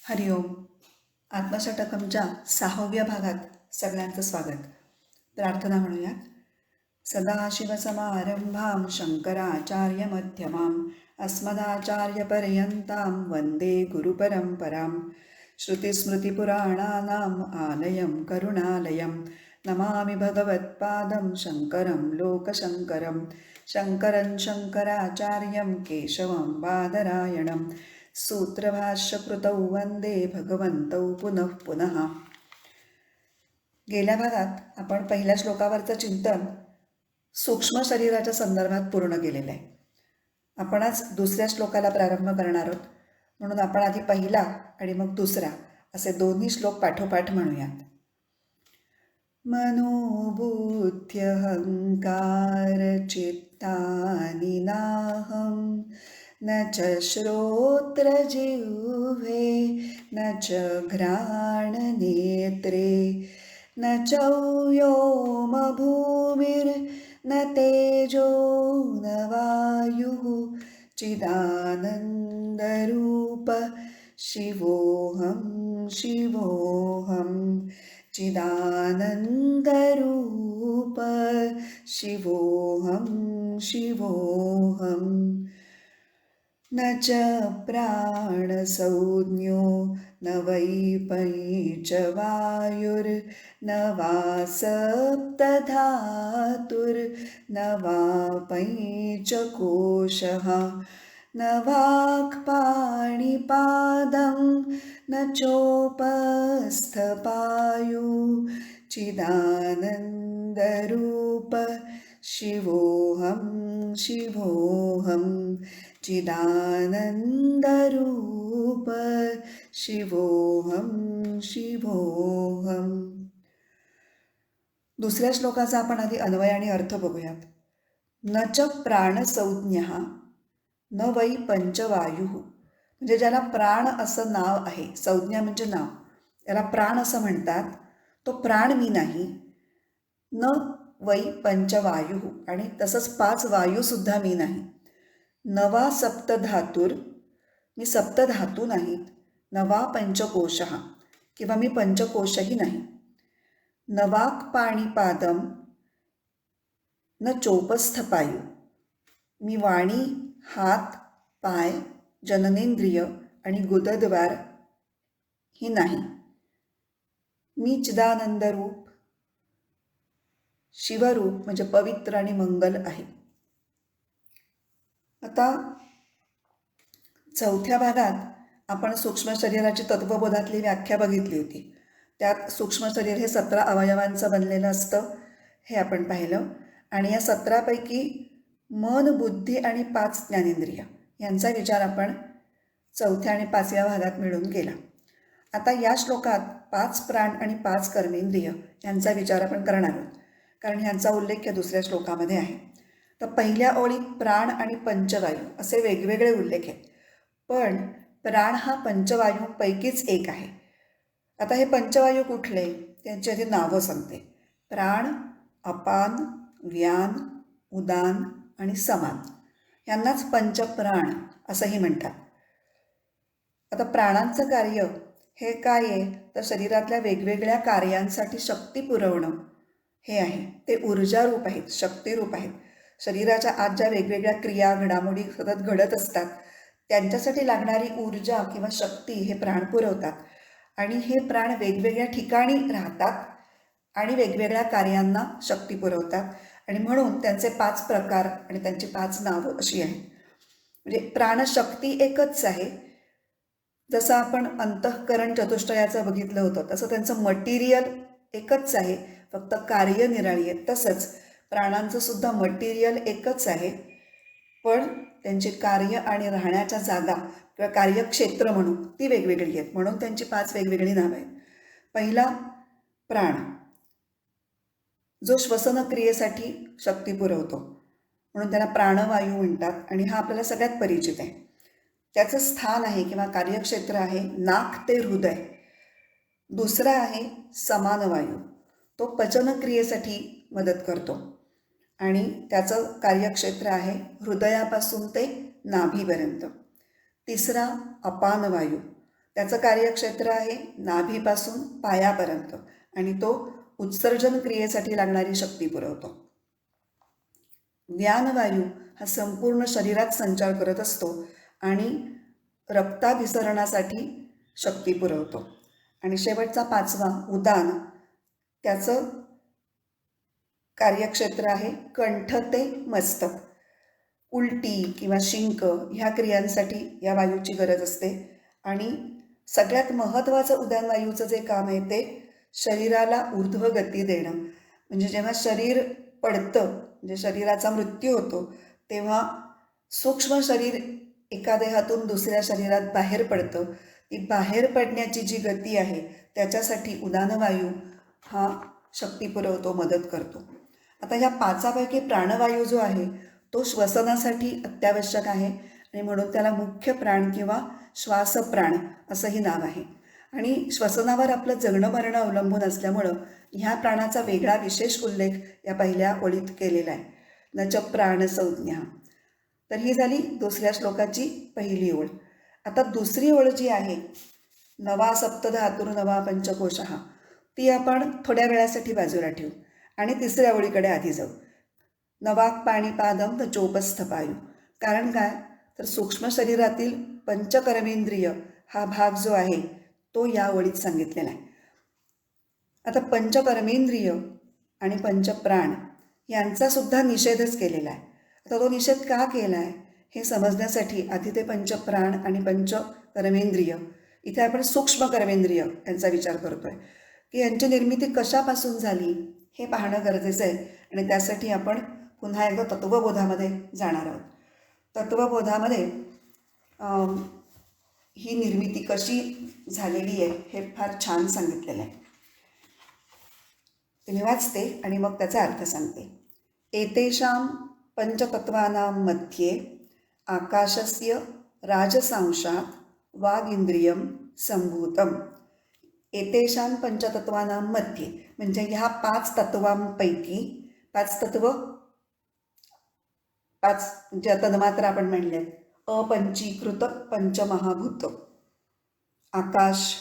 हरिओम. आत्मषटकमच्या 6व्या भागात सगळ्यांचं स्वागत. प्रार्थना म्हणूयात. सदाशिवसमारंभां शंकराचार्यमध्यमाम् अस्मदाचार्यपर्यन्तां वन्दे गुरुपरम्परां. श्रुतिस्मृतिपुराणानाम् आलयं करुणालयं नमामि भगवत्पादं शङ्करं लोकशङ्करं. शङ्करं शङ्कराचार्यं केशवं बादरायणं सूत्रभाष्यकृतौ वंदे भगवन्तौ पुनः पुनः. गेल्या भागात आपण पहिल्या श्लोकावरचं चिंतन सूक्ष्म शरीराच्या संदर्भात पूर्ण केलेलं आहे. आपण आज दुसऱ्या श्लोकाला प्रारंभ करणार आहोत, म्हणून आपण आधी पहिला आणि मग दुसरा असे दोन्ही श्लोक पाठोपाठ म्हणूयात. मनोबुद्ध्यहंकार चित्तानि नाहं न च श्रोत्रजिह्वे न च घ्राणनेत्रे न चौव्योमभूमिर्न तेजो न वायुः चिदानन्दरूप शिवोऽहं शिवोऽहं. चिदानन्दरूप शिवोऽहं शिवोऽहं. न च प्राणसंज्ञो न वै पञ्चवायुर्न वा सप्तधातुर्न वा पञ्चकोशः न वाक्पाणिपादं न चोपस्थपायु चिदानन्दरूप शिवोऽहं शिवोऽहं. चिदानन्दरूप शिवोऽहं शिवोऽहं. दुसऱ्या श्लोकाचा आपण आधी अन्वय आणि अर्थ बघूयात. न च प्राणसंज्ञः न वै पंचवायु. म्हणजे ज्याला प्राण असं नाव आहे, संज्ञा म्हणजे नाव, याला प्राण असं म्हणतात, तो प्राण मी नाही. न वै पंचवायु, आणि तसंच 5 वायूसुद्धा मी नाही. नवा सप्तधातुर, मी सप्तधातू नाहीत. नवा पंचकोशः, किंवा मी पंचकोशही नाही. नवाक पाणीपादम न चोपस्थपायू, मी वाणी, हात, पाय, जननेंद्रिय आणि गुदद्वार ही नाही. मी चिदानंदरूप शिवरूप म्हणजे पवित्र आणि मंगल आहे. आता चौथ्या भागात आपण सूक्ष्म शरीराची तत्वबोधातली व्याख्या बघितली होती. त्यात सूक्ष्म शरीर हे 17 अवयवांचं बनलेलं असतं हे आपण पाहिलं, आणि या 17पैकी मन, बुद्धी आणि 5 ज्ञानेंद्रिय यांचा विचार आपण चौथ्या आणि 5व्या भागात मिळून केला. आता या श्लोकात 5 प्राण आणि 5 कर्मेंद्रिय यांचा विचार आपण करणार आहोत, कारण ह्यांचा उल्लेख या दुसऱ्या श्लोकामध्ये आहे. तर पहिल्या ओळीत प्राण आणि पंचवायू असे वेगवेगळे उल्लेख आहेत, पण प्राण हा पंचवायूंपैकीच एक आहे. आता हे पंचवायू कुठले, त्यांची आधी नावं सांगते. प्राण, अपान, व्यान, उदान आणि समान यांनाच पंचप्राण असंही म्हणतात. आता प्राणांचं कार्य हे काय आहे, तर शरीरातल्या वेगवेगळ्या कार्यांसाठी शक्ती पुरवणं हे आहे. ते ऊर्जारूप आहेत, शक्तिरूप आहेत. शरीराच्या आत ज्या वेगवेगळ्या क्रिया, घडामोडी सतत घडत असतात, त्यांच्यासाठी लागणारी ऊर्जा किंवा शक्ती हे प्राण पुरवतात. आणि हे प्राण वेगवेगळ्या ठिकाणी राहतात आणि वेगवेगळ्या कार्यांना शक्ती पुरवतात, आणि म्हणून त्यांचे 5 प्रकार आणि त्यांची 5 नावं अशी आहेत. म्हणजे प्राणशक्ती एकच आहे. जसं आपण अंतःकरण चतुष्टयाचं बघितलं होतं, तसं त्यांचं मटेरियल एकच आहे, फक्त कार्य निराळी आहेत. तसंच प्राणांचं सुद्धा मटेरियल एकच आहे, पण त्यांची कार्य आणि राहण्याच्या जागा किंवा कार्यक्षेत्र म्हणून ती वेगवेगळी आहेत, म्हणून त्यांची 5 वेगवेगळी नावं आहेत. पहिला प्राण, जो श्वसन क्रियेसाठी शक्ती पुरवतो, म्हणून त्याला प्राणवायू म्हणतात, आणि हा आपल्याला सगळ्यात परिचित आहे. त्याचं स्थान आहे किंवा कार्यक्षेत्र आहे नाक ते हृदय. दुसरा आहे समानवायू, तो पचनक्रियेसाठी मदत करतो आणि त्याचं कार्यक्षेत्र आहे हृदयापासून ते नाभीपर्यंत. तिसरा अपानवायू, त्याचं कार्यक्षेत्र आहे नाभीपासून पायापर्यंत आणि तो उत्सर्जन क्रियेसाठी लागणारी शक्ती पुरवतो. ज्ञानवायू हा संपूर्ण शरीरात संचार करत असतो आणि रक्ताभिसरणासाठी शक्ती पुरवतो. आणि शेवटचा 5वा उदान, त्याचं कार्यक्षेत्र आहे कंठ ते मस्तक. उलटी किंवा शिंक ह्या क्रियांसाठी या वायूची गरज असते. आणि सगळ्यात महत्त्वाचं उदान वायूचं जे काम आहे ते शरीराला ऊर्ध्व गती देणं. म्हणजे जेव्हा शरीर पडतं, म्हणजे शरीराचा मृत्यू होतो, तेव्हा सूक्ष्म शरीर एका देहातून दुसऱ्या शरीरात बाहेर पडतं. ती बाहेर पडण्याची जी गती आहे त्याच्यासाठी उदानवायू हा शक्ती पुरवतो, मदत करतो. आता ह्या 5पैकी प्राणवायू जो आहे तो श्वसनासाठी अत्यावश्यक आहे आणि म्हणून त्याला मुख्य प्राण किंवा श्वासप्राण असंही नाव आहे. आणि श्वसनावर आपलं जगणं मरणं अवलंबून असल्यामुळं ह्या प्राणाचा वेगळा विशेष उल्लेख या पहिल्या ओळीत केलेला आहे. न च प्राणसंज्ञा. तर ही झाली दुसऱ्या श्लोकाची पहिली ओळ. आता दुसरी ओळ जी आहे, नवा सप्तधातुर नवा पंचकोशः, ती आपण थोड्या वेळासाठी बाजूला ठेवू आणि तिसऱ्या ओळीकडे आधी जाऊ. नवाक पाणीपादम व चोपस्थपायू. कारण काय, तर सूक्ष्म शरीरातील पंचकर्मेंद्रिय हा भाग जो आहे तो या ओळीत सांगितलेला आहे. आता पंचकर्मेंद्रिय आणि पंचप्राण यांचा सुद्धा निषेधच केलेला आहे. आता तो निषेध का केला आहे हे समजण्यासाठी आधी ते पंचप्राण आणि पंचकर्मेंद्रिय, इथे आपण सूक्ष्म कर्मेंद्रिय यांचा विचार करतोय की यांची निर्मिती कशापासून झाली हे पाहणं गरजेचं आहे. आणि त्यासाठी आपण पुन्हा एकदा तत्वबोधामध्ये जाणार आहोत. तत्वबोधामध्ये ही निर्मिती कशी झालेली आहे हे फार छान सांगितलेलं आहे. ते मी वाचते आणि मग त्याचा अर्थ सांगते. एतेषां पंचतत्वानां मध्ये आकाशस्य राजसांशात् वागिंद्रियं संभूतम. एतेषां पंचतत्वानां मध्ये म्हणजे ह्या 5 तत्वांपैकी, 5 तत्व, 5 ज्या तन्मात्रा आपण म्हणले, अपंचीकृत पंचमहाभूत, आकाश,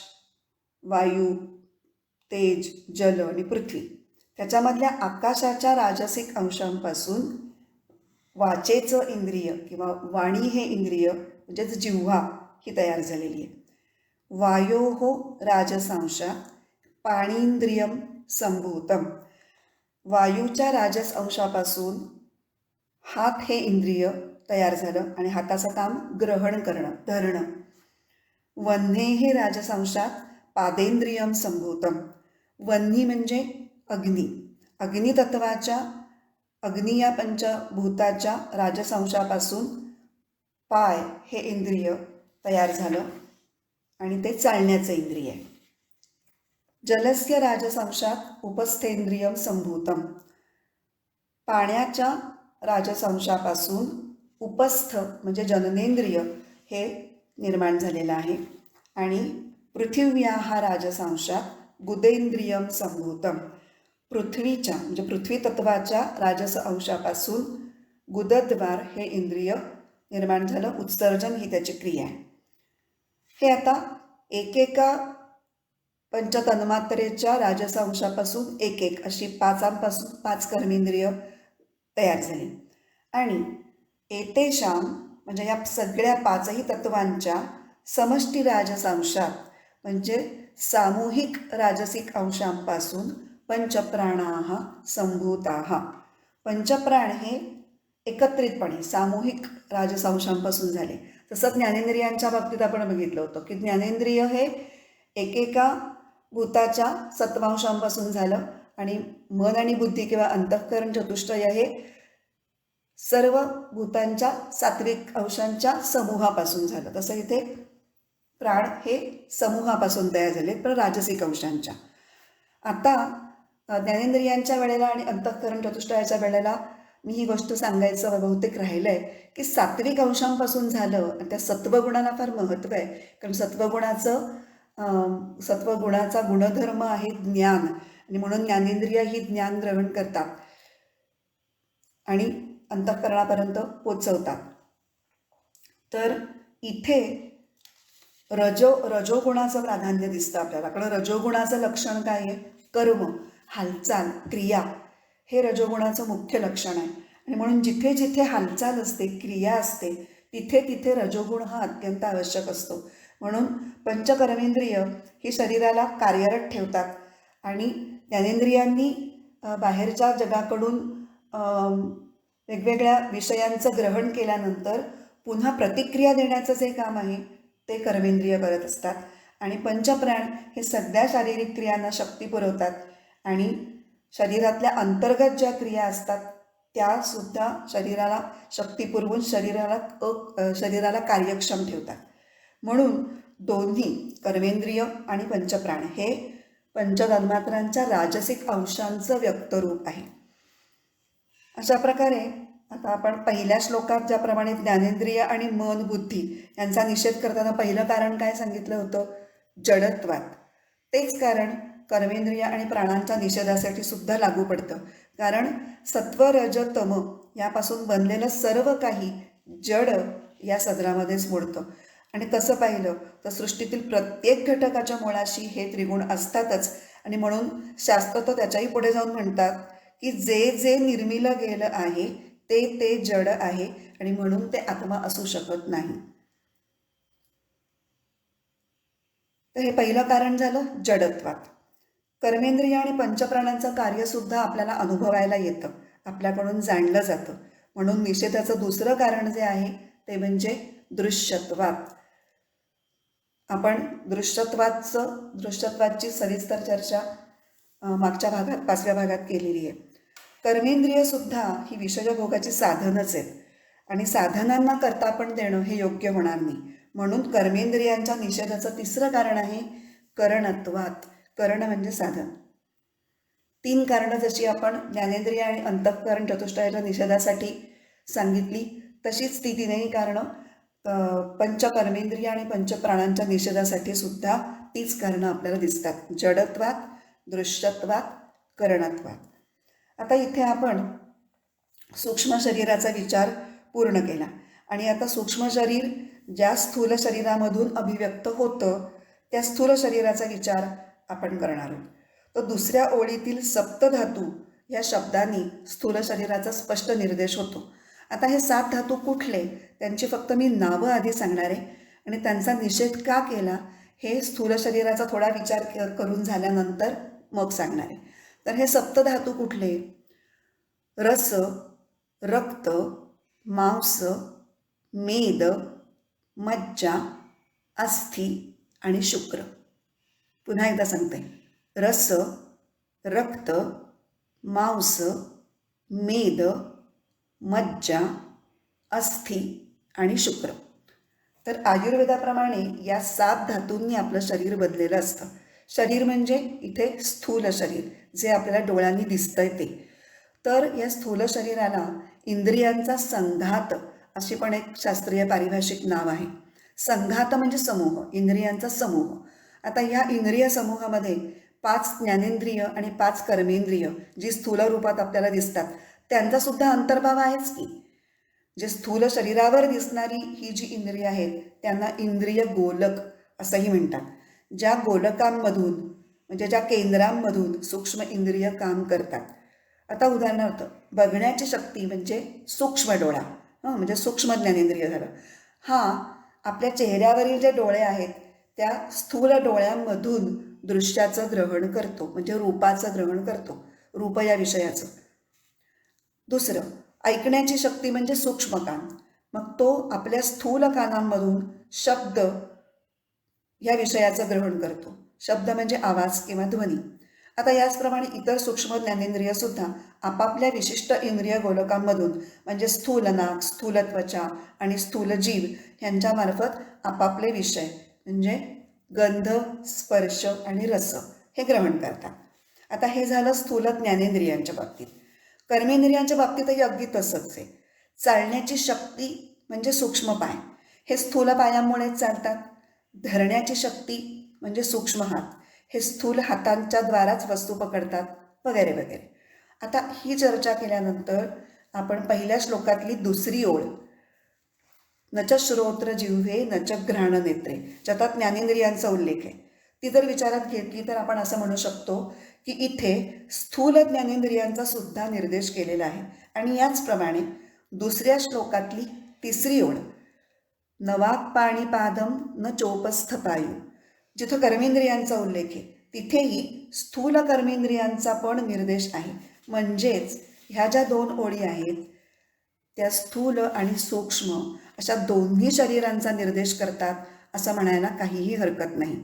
वायू, तेज, जल आणि पृथ्वी. त्याच्यामधल्या आकाशाच्या राजसिक अंशांपासून वाचेचं इंद्रिय किंवा वाणी हे इंद्रिय म्हणजेच जिव्हा ही तयार झालेली आहे. वायोः राजसांशात् पाणींद्रियं संभूतम. वायूच्या राजस अंशापासून हात हे इंद्रिय तयार झालं आणि हाताचं काम ग्रहण करणं, धरणं. वह्नेः राजसांशात् पादेंद्रियं संभूतम. वह्नी म्हणजे अग्नी. अग्नितत्वाच्या, अग्नी या पंचभूताच्या राजसंशापासून पाय हे इंद्रिय तयार झालं आणि ते चालण्याचं इंद्रिय आहे. जलस्य राजसंशात उपस्थेंद्रियं संभूतम. पाण्याच्या राजसंशापासून उपस्थ म्हणजे जननेंद्रिय हे निर्माण झालेलं आहे. आणि पृथिव्याः राजसंशात गुदेंद्रियं संभूतम. पृथ्वीच्या म्हणजे पृथ्वी तत्वाच्या राजस अंशापासून गुदद्वार हे इंद्रिय निर्माण झालं. उत्सर्जन ही त्याची क्रिया आहे. हे आता एकेका पंचतन्मात्रेच्या राजस अंशापासून एक अशी 5 5 कर्मेंद्रिय तयार झाली. आणि एतेषां म्हणजे या सगळ्या 5ही तत्वांच्या समष्टी राजसांशात म्हणजे सामूहिक राजसिक अंशांपासून पंचप्राणाः संभूताः. पंचप्राण हे एकत्रितपणे सामूहिक राजसांशांपासून झाले. तसं ज्ञानेंद्रियांच्या बाबतीत आपण बघितलं होतं की ज्ञानेंद्रिय हे एकेका भूताच्या सत्वांशांपासून झालं आणि मन आणि बुद्धी किंवा अंतःकरण चतुष्टय हे सर्व भूतांच्या सात्विक अंशांच्या समूहापासून झालं. तसं इथे प्राण हे समूहापासून तयार झाले पण राजसिक अंशांच्या. आता ज्ञानेंद्रियांच्या वेळेला आणि अंतःकरण चतुष्टयाच्या वेळेला मी ही गोष्ट सांगायचं बहुतेक राहिलं आहे की सात्विक अंशांपासून झालं. आणि त्या सत्वगुणाला फार महत्त्व आहे कारण सत्वगुणाचा गुणधर्म आहे ज्ञान आणि म्हणून ज्ञानेंद्रिय ही ज्ञान ग्रहण करतात आणि अंतःकरणापर्यंत पोचवतात. तर इथे रजोगुणाचं प्राधान्य दिसतं आपल्याला. कारण रजोगुणाचं लक्षण काय आहे? कर्म, हालचाल, क्रिया हे रजोगुणाचं मुख्य लक्षण आहे. आणि म्हणून जिथे जिथे हालचाल असते, क्रिया असते, तिथे तिथे रजोगुण हा अत्यंत आवश्यक असतो. म्हणून पंचकर्मेंद्रिय ही शरीराला कार्यरत ठेवतात आणि ज्ञानेंद्रियांनी बाहेरच्या जगाकडून वेगवेगळ्या विषयांचं ग्रहण केल्यानंतर पुन्हा प्रतिक्रिया देण्याचं जे काम आहे ते कर्मेंद्रिय करत असतात. आणि पंचप्राण हे सगळ्या शारीरिक क्रियांना शक्ती पुरवतात आणि शरीरातल्या अंतर्गत ज्या क्रिया असतात त्यासुद्धा शरीराला शक्ती पुरवून शरीराला कार्यक्षम ठेवतात. म्हणून दोन्ही कर्मेंद्रिय आणि पंचप्राण हे पंचतन्मात्रांच्या राजसिक अंशांचं व्यक्तरूप आहे. अशा प्रकारे आता आपण पहिल्या श्लोकात ज्याप्रमाणे ज्ञानेंद्रिय आणि मन बुद्धी यांचा निषेध करताना पहिलं कारण काय सांगितलं होतं? जडत्वात. तेच कारण कर्मेंद्रिय आणि प्राणांच्या निषेधासाठी सुद्धा लागू पडतं. कारण सत्व रज तम यापासून बनलेलं सर्व काही जड या सदरामध्येच मोडतं. आणि तसं पाहिलं तर सृष्टीतील प्रत्येक घटकाच्या मुळाशी हे त्रिगुण असतातच. आणि म्हणून शास्त्र तर त्याच्याही पुढे जाऊन म्हणतात की जे जे निर्मिलं गेलं आहे ते ते जड आहे आणि म्हणून ते आत्मा असू शकत नाही. तर हे पहिलं कारण झालं जडत्वात. कर्मेंद्रिय आणि पंचप्राणांचं कार्यसुद्धा आपल्याला अनुभवायला येतं, आपल्याकडून जाणलं जातं. म्हणून निषेधाचं दुसरं कारण जे आहे ते म्हणजे दृश्यत्वात. आपण दृश्यत्वाची सविस्तर चर्चा मागच्या भागात 5व्या भागात केलेली आहे. कर्मेंद्रियसुद्धा ही विषयभोगाची साधनच आहेत आणि साधनांना कर्तापण देणं हे योग्य होणार नाही. म्हणून कर्मेंद्रियांच्या निषेधाचं तिसरं कारण आहे करणत्वात. करण म्हणजे साधन. 3 कारणं जशी आपण ज्ञानेंद्रिय आणि अंतःकरण चतुष्टयाच्या निषेधासाठी सांगितली तशीच ती 3ही कारणं पंचकर्मेंद्रिय आणि पंचप्राणांच्या निषेधासाठी सुद्धा तीच कारणं आपल्याला दिसतात. जडत्वात, दृश्यत्वात, करणत्वात. आता इथे आपण सूक्ष्म शरीराचा विचार पूर्ण केला आणि आता सूक्ष्म शरीर ज्या स्थूल शरीरामधून अभिव्यक्त होतं त्या स्थूल शरीराचा विचार आपण करणार आहोत. तर दुसऱ्या ओळीतील सप्तधातू या शब्दांनी स्थूल शरीराचा स्पष्ट निर्देश होतो. आता हे 7 धातू कुठले त्यांची फक्त मी नावं आधी सांगणार आहे आणि त्यांचा निषेध का केला हे स्थूल शरीराचा थोडा विचार करून झाल्यानंतर मग सांगणार आहे. तर हे सप्तधातू कुठले? रस, रक्त, मांस, मेद, मज्जा, अस्थि आणि शुक्र. पुन्हा एकदा सांगते. रस, रक्त, मांस, मेद, मज्जा, अस्थि आणि शुक्र. तर आयुर्वेदाप्रमाणे या 7 धातूंनी आपलं शरीर बनलेलं असतं. शरीर म्हणजे इथे स्थूल शरीर जे आपल्याला डोळ्यांनी दिसतंय ते. तर या स्थूल शरीराला इंद्रियांचा संघात अशी पण एक शास्त्रीय पारिभाषिक नाव आहे. संघात म्हणजे समूह, इंद्रियांचा समूह. आता ह्या इंद्रिय समूहामध्ये 5 ज्ञानेंद्रिय आणि 5 कर्मेंद्रिय जी स्थूल रूपात आपल्याला दिसतात त्यांचा सुद्धा अंतर्भाव आहेच की. जे स्थूल शरीरावर दिसणारी ही जी इंद्रिय आहेत त्यांना इंद्रिय गोलक असंही म्हणतात. ज्या गोलकांमधून म्हणजे ज्या केंद्रांमधून सूक्ष्म इंद्रिय काम करतात. आता उदाहरणार्थ बघण्याची शक्ती म्हणजे सूक्ष्म डोळा, म्हणजे सूक्ष्म ज्ञानेंद्रिय झालं. हा आपल्या चेहऱ्यावरील जे डोळे आहेत त्या स्थूल डोळ्यांमधून दृश्याचं ग्रहण करतो, म्हणजे रूपाचं ग्रहण करतो, रूप या विषयाचं. दुसरं ऐकण्याची शक्ती म्हणजे सूक्ष्म कान, मग तो आपल्या स्थूल कानांमधून शब्द या विषयाचं ग्रहण करतो. शब्द म्हणजे आवाज किंवा ध्वनी. आता याचप्रमाणे इतर सूक्ष्म ज्ञानेंद्रिय सुद्धा आपापल्या विशिष्ट इंद्रिय गोलकांमधून म्हणजे स्थूल नाक, स्थूल त्वचा आणि स्थूल जीव यांच्यामार्फत आपापले विषय म्हणजे गंध, स्पर्श आणि रस हे ग्रहण करतात. आता हे झालं स्थूल ज्ञानेंद्रियांच्या बाबतीत. कर्मेंद्रियांच्या बाबतीतही अगदी तसंच आहे. चालण्याची शक्ती म्हणजे सूक्ष्म पाय, हे स्थूल पायांमुळेच चालतात. धरण्याची शक्ती म्हणजे सूक्ष्म हात, हे स्थूल हातांच्या द्वाराच वस्तू पकडतात वगैरे वगैरे. आता ही चर्चा केल्यानंतर आपण पहिल्या श्लोकातली दुसरी ओळ न च श्रोत्र जिव्हे न च घ्राण नेत्रे, ज्यात ज्ञानेंद्रियांचा उल्लेख आहे. ती जर विचारात घेतली तर आपण असं म्हणू शकतो की इथे स्थूल ज्ञानेंद्रियांचा सुद्धा निर्देश केलेला आहे. आणि याचप्रमाणे दुसऱ्या श्लोकातली तिसरी ओळ, नवाक पाणीपादम न चोपस्थ पायू, जिथं कर्मेंद्रियांचा उल्लेख आहे तिथेही स्थूल कर्मेंद्रियांचा पण निर्देश आहे. म्हणजेच ह्या ज्या दोन ओळी आहेत त्या स्थूल आणि सूक्ष्म अशा दोन्ही शरीरांचा निर्देश करतात असं म्हणायला काहीही हरकत नाही.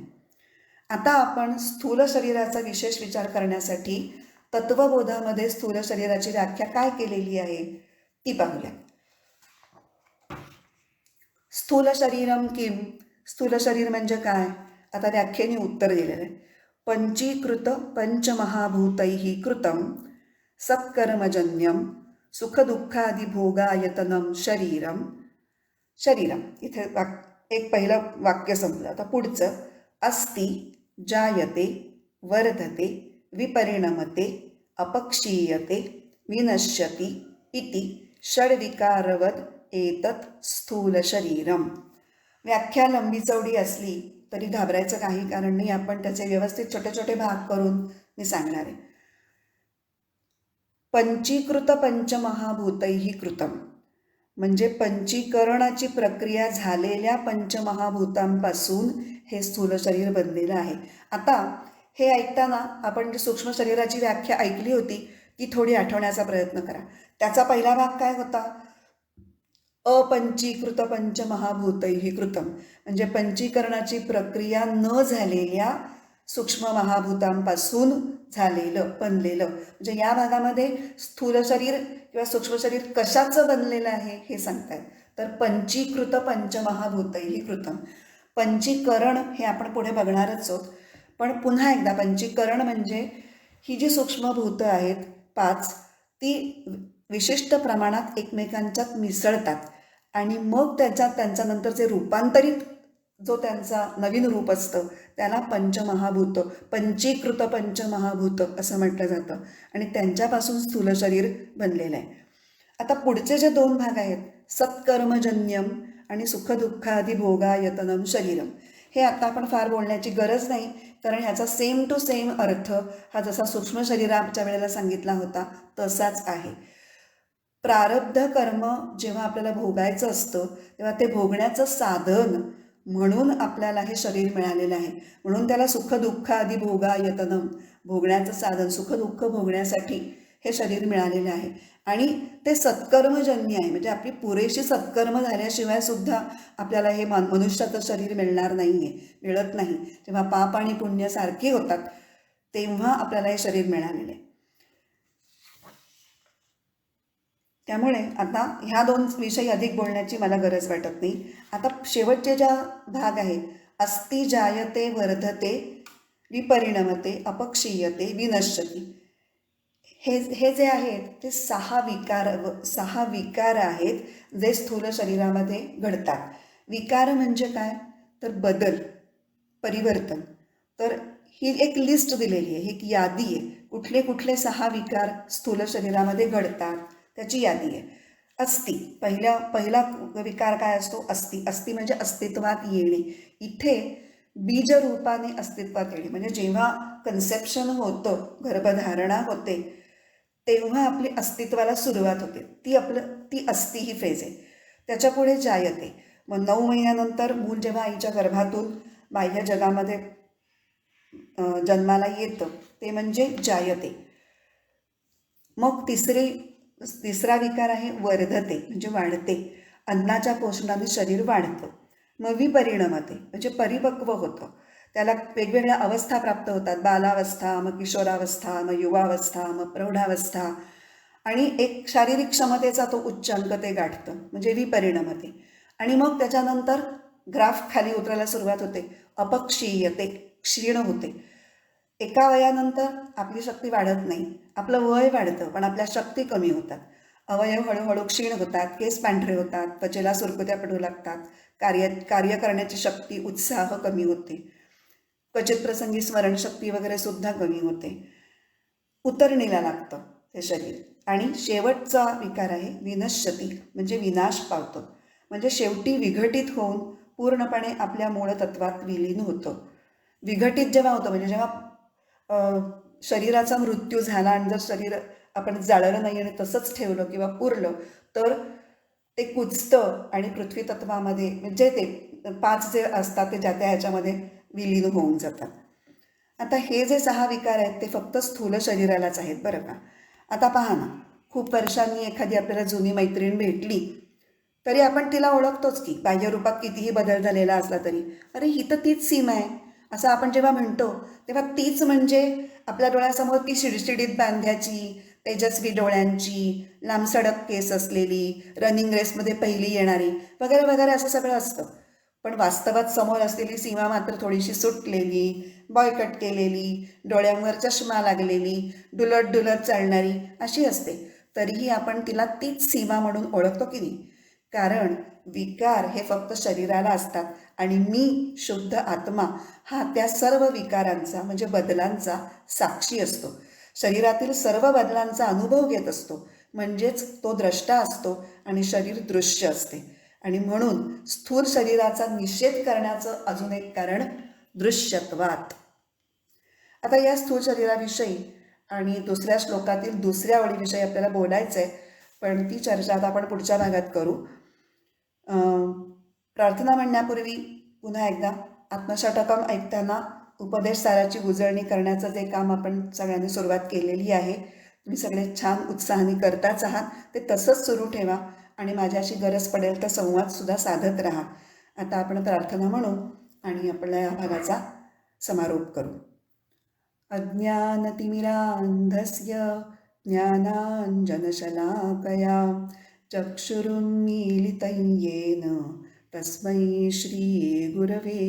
आता आपण स्थूल शरीराचा विशेष विचार करण्यासाठी तत्वबोधामध्ये स्थूल शरीराची व्याख्या काय केलेली आहे ती पाहूया. स्थूल शरीरम किम, स्थूल शरीर म्हणजे काय? आता व्याख्येने उत्तर दिलेलं आहे. पंचीकृत पंचमहाभूतैः कृतं सत्कर्मजन्यम सुखदुःखादिभोगायतनं शरीरम. शरीरम इथे एक पहिलं वाक्य संपलं. आता पुढचं, अस्ति जायते वर्धते विपरिणमते अपक्षीयते विनश्यति इति षड्विकारवद एतत् स्थूल शरीरम. व्याख्या लंबी चौडी असली तरी घाबरायचं काही कारण नाही. आपण त्याचे व्यवस्थित छोटे छोटे भाग करून मी सांगणार आहे. पंचीकृत पंचमहाभूतैः कृतम म्हणजे पंचीकरणाची प्रक्रिया झालेल्या पंचमहाभूतांपासून हे स्थूल शरीर बनलेलं आहे. आता हे ऐकताना आपण जी सूक्ष्म शरीराची व्याख्या ऐकली होती ती थोडी आठवण्याचा प्रयत्न करा. त्याचा पहिला भाग काय होता? अपंचीकृत पंचमहाभूतैः कृतम म्हणजे पंचीकरणाची प्रक्रिया न झालेल्या सूक्ष्म महाभूतांपासून झालेलं बनलेलं. म्हणजे या भागामध्ये स्थूल शरीर किंवा सूक्ष्म शरीर कशाचं बनलेलं आहे हे सांगतात. तर पंचीकृत पंचमहाभूतैः कृतम, पंचीकरण हे आपण पुढे बघणारच आहोत. पण पुन्हा एकदा पंचीकरण म्हणजे ही जी सूक्ष्मभूतं आहेत 5 ती विशिष्ट प्रमाणात एकमेकांच्यात मिसळतात आणि मग त्यांच्या नंतरचे रूपांतरित जो त्यांचा नवीन रूप असतं त्याला पंचमहाभूत, पंचीकृत पंचमहाभूत असं म्हटलं जातं आणि त्यांच्यापासून स्थूल शरीर बनलेलं आहे. आता पुढचे जे 2 भाग आहेत, सत्कर्मजन्यम आणि सुखदुःखादी भोगायतनम शरीरम, हे आता आपण फार बोलण्याची गरज नाही कारण ह्याचा सेम टू सेम अर्थ हा जसा सूक्ष्म शरीराच्या वेळेला सांगितला होता तसाच आहे. प्रारब्ध कर्म जेव्हा आपल्याला भोगायचं असतं तेव्हा ते भोगण्याचं साधन म्हणून आपल्याला हे शरीर मिळालेलं आहे. म्हणून त्याला सुखदुःख आदी भोगायतनम, भोगण्याचं साधन, सुखदुःख भोगण्यासाठी हे शरीर मिळालेलं आहे. आणि ते सत्कर्मजन्य आहे म्हणजे आपली पुरेशी सत्कर्म झाल्याशिवाय सुद्धा आपल्याला हे मनुष्याचं शरीर मिळणार नाही आहे, मिळत नाही. जेव्हा पाप आणि पुण्य सारखी होतात तेव्हा आपल्याला हे शरीर मिळालेलं आहे. त्यामुळे आता ह्या 2 विषयी अधिक बोलण्याची मला गरज वाटत नाही. आता शेवटचे ज्या भाग आहे, अस्ति जायते वर्धते विपरिणमते अपक्षीयते विनश्यति, हे जे आहेत ते 6 विकार आहेत जे स्थूल शरीरामध्ये घडतात. विकार म्हणजे काय तर बदल, परिवर्तन. तर ही एक लिस्ट दिलेली आहे, ही एक यादी आहे. कुठले कुठले 6 विकार स्थूल शरीरामध्ये घडतात त्याची यादी आहे. अस्ति, पहिला विकार काय असतो? अस्ति. अस्ति म्हणजे अस्तित्वात येणे. इथे बीज रूपाने अस्तित्वात येणे म्हणजे जेव्हा कन्सेप्शन होतं, गर्भधारणा होते तेव्हा आपली अस्तित्वाला सुरुवात होते. ती अस्ति ही फेज आहे. त्याच्या पुढे जायते, मग 9 महिन्यानंतर मूल जेव्हा आईच्या गर्भातून बाह्य जगामध्ये जन्माला येतं ते म्हणजे जायते. मग तिसरा विकार आहे वर्धते म्हणजे वाढते, अन्नाच्या पोषणाने शरीर वाढतं. मग विपरिणमते म्हणजे परिपक्व होतं, त्याला वेगवेगळ्या अवस्था प्राप्त होतात, बालावस्था, मग किशोरावस्था, मग युवावस्था, मग प्रौढावस्था आणि एक शारीरिक क्षमतेचा तो उच्चांक ते गाठतं म्हणजे विपरिणमते. आणि मग त्याच्यानंतर ग्राफ खाली उतरायला सुरुवात होते, अपक्षीयते, क्षीण होते. एका वयानंतर आपली शक्ती वाढत नाही, आपलं वय वाढतं पण आपल्या शक्ती कमी होतात, अवयव हळूहळू क्षीण होतात, केस पांढरे होतात, त्वचेला सुरकुत्या पडू लागतात, कार्य करण्याची शक्ती, उत्साह कमी होते, क्वचित प्रसंगी स्मरणशक्ती वगैरे सुद्धा कमी होते, उतरणीला लागतं ते शरीर. आणि शेवटचा विकार आहे विनश्यति म्हणजे विनाश पावतो. म्हणजे शेवटी विघटित होऊन पूर्णपणे आपल्या मूळ तत्वात विलीन होतं. विघटित जेव्हा होतं म्हणजे जेव्हा शरीराचा मृत्यू झाला आणि जर शरीर आपण जाळलं नाही आणि तसंच ठेवलं किंवा पुरलं तर ते कुजतं आणि पृथ्वी तत्वामध्ये म्हणजे ते 5 जे असतात ते ज्या त्या ह्याच्यामध्ये विलीन होऊन जातात. आता हे जे 6 विकार आहेत ते फक्त स्थूल शरीरालाच आहेत बरं का. आता पहा ना, खूप वर्षांनी एखादी आपल्याला जुनी मैत्रीण भेटली, तरी आपण तिला ओळखतोच की बाह्यरूपात कितीही बदल झालेला असला तरी. अरे ही तर तीच सीमा आहे, असं आपण जेव्हा म्हणतो, तेव्हा तीच म्हणजे आपल्या डोळ्यासमोर ती शिडशिडीत बांध्याची, तेजस्वी डोळ्यांची, लांबसडक केस असलेली, रनिंग रेसमध्ये पहिली येणारी वगैरे वगैरे असं सगळं असतं. पण वास्तवात समोर असलेली सीमा मात्र थोडीशी सुटलेली, बॉयकट केलेली, डोळ्यांवर चष्मा लागलेली, डुलत डुलत चालणारी अशी असते. तरीही आपण तिला तीच सीमा म्हणून ओळखतो की नाही? कारण विकार हे फक्त शरीराला असतात आणि मी शुद्ध आत्मा हा त्या सर्व विकारांचा म्हणजे बदलांचा साक्षी असतो. शरीरातील सर्व बदलांचा अनुभव घेत असतो. म्हणजेच तो द्रष्टा असतो आणि शरीर दृश्य असते. आणि म्हणून स्थूल शरीराचा निषेध करण्याचं अजून एक कारण दृश्यत्वात. आता या स्थूल शरीराविषयी आणि दुसऱ्या श्लोकातील दुसऱ्या ओळीविषयी आपल्याला बोलायचं आहे, पण ती चर्चा आता आपण पुढच्या भागात करू. प्रार्थना म्हणण्यापूर्वी पुन्हा एकदा आत्मषटकम ऐकताना उपदेश साराची उजळणी करण्याचं जे काम आपण सगळ्यांनी सुरुवात केलेली आहे, तुम्ही सगळे छान उत्साहाने करताच आहात, ते तसंच सुरू ठेवा आणि माझ्याशी गरज पडेल तर संवादसुद्धा साधत राहा. आता आपण प्रार्थना म्हणू आणि आपल्या या भागाचा समारोप करू. अज्ञानतिमिरान्धस्य ज्ञानाञ्जनशलाकया चक्षुरुन्मीलितं येन तस्मै श्रीगुरवे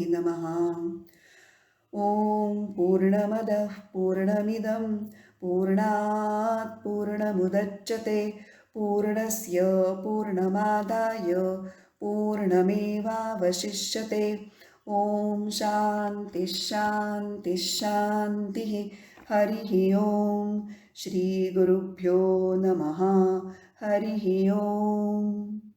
नमः. ॐ पूर्णमदः पूर्णमिदं पूर्णात् पूर्णमुदच्यते पूर्णस्य पूर्णमादाय पूर्णमेवावशिष्यते. ॐ शान्तिः शान्तिः शान्तिः. हरिः ॐ. श्रीगुरुभ्यो नमः. हरिः ॐ.